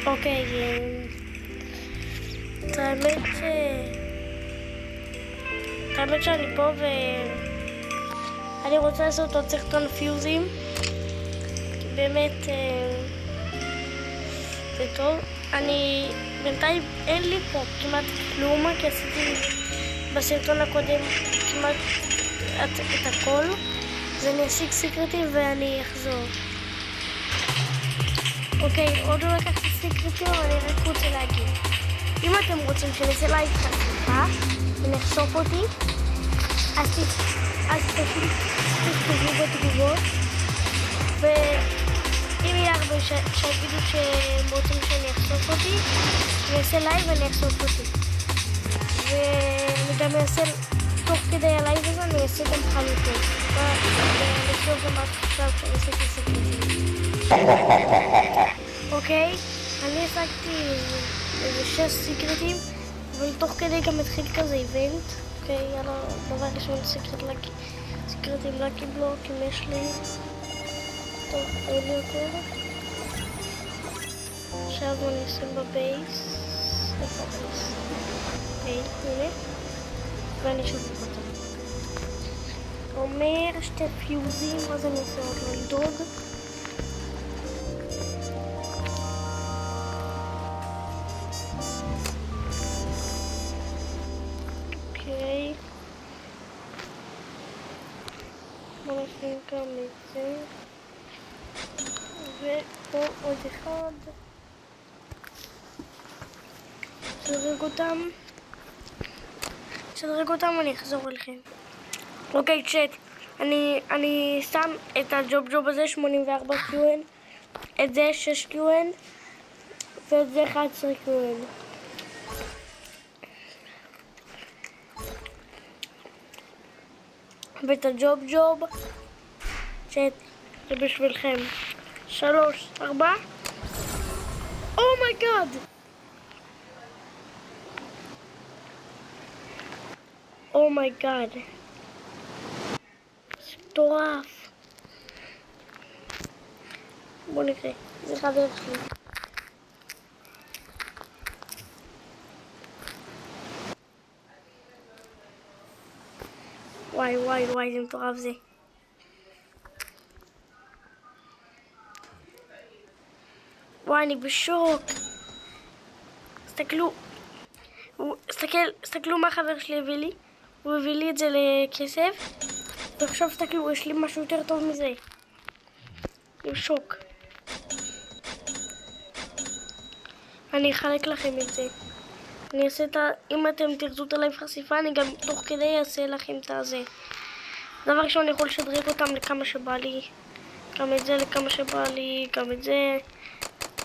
אוקיי, את האמת שאני פה ואני רוצה לעשות עוד סרטון פיוזים, כי באמת זה טוב. אני בינתיים אין לי פה כמעט כלום, כי עשיתי בסרטון הקודם כמעט את הכל, אז אני אשיג סיקרטים ואני אחזור. אוקיי, עוד לא לקחתי סיקרטים, אבל אני רק רוצה להגיד, אם אתם רוצים שנעשה לייב חשיפה ונחשוף אותי, אז פשוט תכתבו בתגובות, ואם יהיה הרבה שיגידו שהם רוצים שאני אחשוף אותי, אני אעשה לייב ואני אחשוף אותי. ואני גם אעשה, תוך כדי הלייב הזה, אני אעשה גם חלוטות. ואני אשאול גם עד עכשיו כשאני אעשה את הסיקרטים. אוקיי, אני השגתי איזה 6 סיקרטים, אבל תוך כדי גם התחיל כזה איבנט. אוקיי, יאללה, דבר ראשון סיקרטים לקי בלוק, אם יש לי. טוב, אין לי יותר. עכשיו אני אשים בבייס. איפה הבייס? אוקיי, הנה. ואני אשאול אותם. אומר 2 פיוזים, אז אני אעשה עוד לא לדאוג. בוא נשים גם את זה, ופה עוד אחד, שדרג אותם אני אחזור אליכם. אוקיי צ'אט, אני שם את הג'וב הזה 84 QN, את זה 6 QN ואת זה 11 QN. ואת הג'וב צ'אט, זה בשבילכם. 3, 4. אומייגאד! אומייגאד. זה מטורף. בוא נקרא, זה חבר שלי. וואי, זה מטורף זה. וואי, אני בשוק. תסתכלו מה החבר שלי הביא לי. הוא הביא לי את זה לכסף. ועכשיו תסתכלו, יש לי משהו יותר טוב מזה. אני בשוק. אני אחלק לכם את זה. אני אעשה אם אתם תרצו את הלייב חשיפה, אני גם תוך כדי אעשה לכם את הזה. דבר ראשון, אני יכול לשדרג אותם לכמה שבא לי. גם את זה לכמה שבא לי, גם את זה.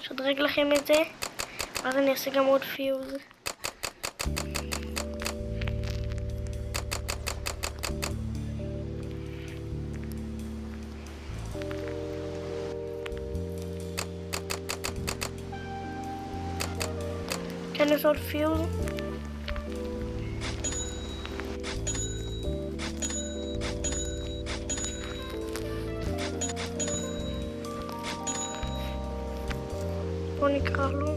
שדרג לכם את זה. ואז אני אעשה גם עוד פיוז. כן, יש עוד פיוז. בוא נקרא לו.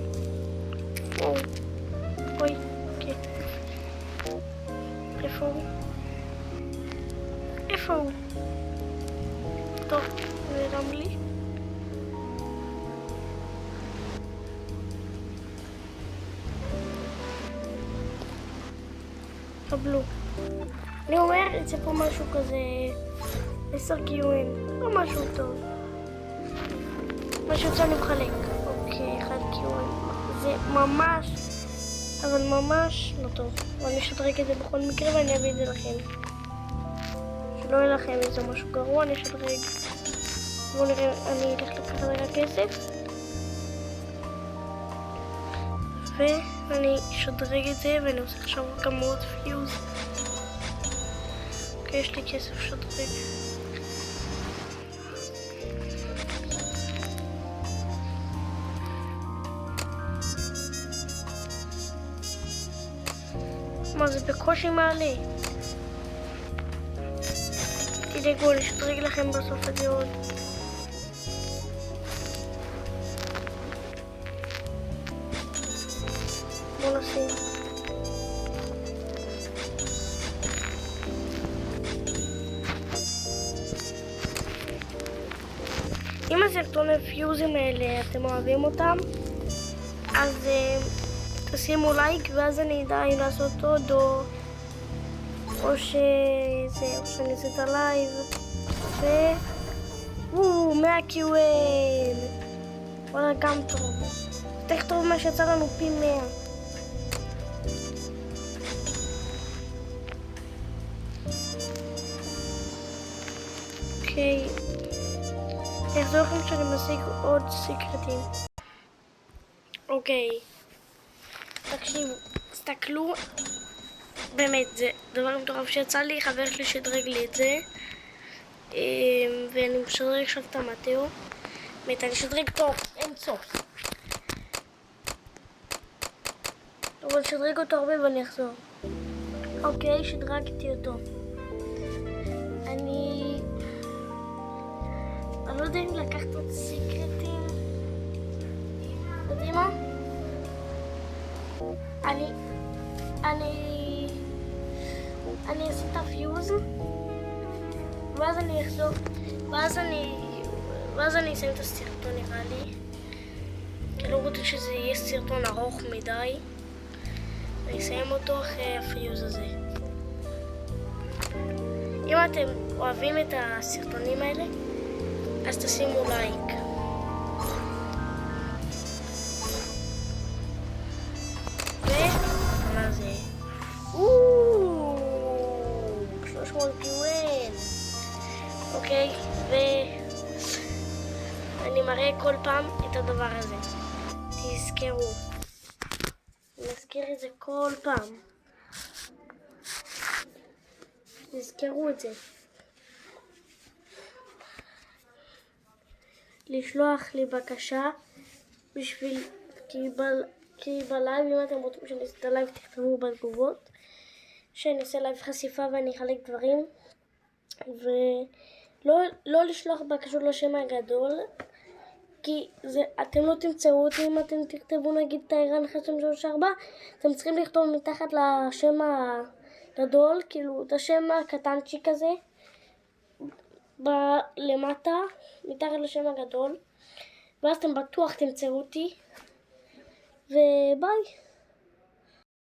אוי, אוקיי. איפה הוא? איפה הוא? טוב, זה נעלם לי. קבלו. אני אומר, יצא פה משהו כזה 10 QN, לא משהו טוב. מה שיוצא אני מחלק. אוקיי, 1 QN. זה ממש, אבל ממש לא טוב. אני אשדרג את זה בכל מקרה ואני אביא את זה לכם. שלא יהיה לכם איזה משהו גרוע, אני אשדרג. בואו נראה, אני אלך לקחת רגע כסף. ואני אשדרג את זה ואני עושה עכשיו גם עוד פיוז. אוקיי, יש לי כסף שדרג. מה זה בקושי מעלה? תדאגו, אני אשדרג לכם בסוף את זה עוד. בואו נשים. אם הסרטוני פיוזים האלה אתם אוהבים אותם, אז תשימו לייק ואז אני אדע אם לעשות עוד או שאני אעשה את הלייב ו... 100 קיואן! וואלה גם טוב. יותר טוב מה שיצא לנו פי 100. אוקיי. אני אחזור לכם שאני משיג עוד סיקרטים. אוקיי. תקשיבו, תסתכלו. באמת, זה דבר מטורף שיצא לי, חבר שלי שדרג לי את זה. ואני משדרג עכשיו את המטאו. באמת, אני שדרג טוב, אין סוף. אבל שדרג אותו הרבה ואני אחזור. אוקיי, שדרגתי אותו. אני לא יודע אם לקחת עוד סיקרטים. יודעים מה? אני אעשה את הפיוז ואז אני אחזור ואז אני אסיים את הסרטון נראה לי כי לא רוצה שזה יהיה סרטון ארוך מדי. אני אסיים אותו אחרי הפיוז הזה. אם אתם אוהבים את הסרטונים האלה אז תשימו לייק. ומה זה? 300 קיואן. אוקיי, ואני מראה כל פעם את הדבר הזה. תזכרו. אני מזכיר את זה כל פעם. תזכרו את זה. לשלוח לי בקשה בשביל כי בלייב, אם אתם רוצים שאני אעשה את הלייב תכתבו בתגובות שאני אעשה לייב חשיפה ואני אחלק דברים ולא לשלוח בקשות לשם הגדול כי אתם לא תמצאו אותי אם אתם תכתבו נגיד טיירן 1334 אתם צריכים לכתוב מתחת לשם הגדול, כאילו את השם הקטנצ'יק הזה למטה מתחת לשם הגדול ואז אתם בטוח תמצאו אותי וביי.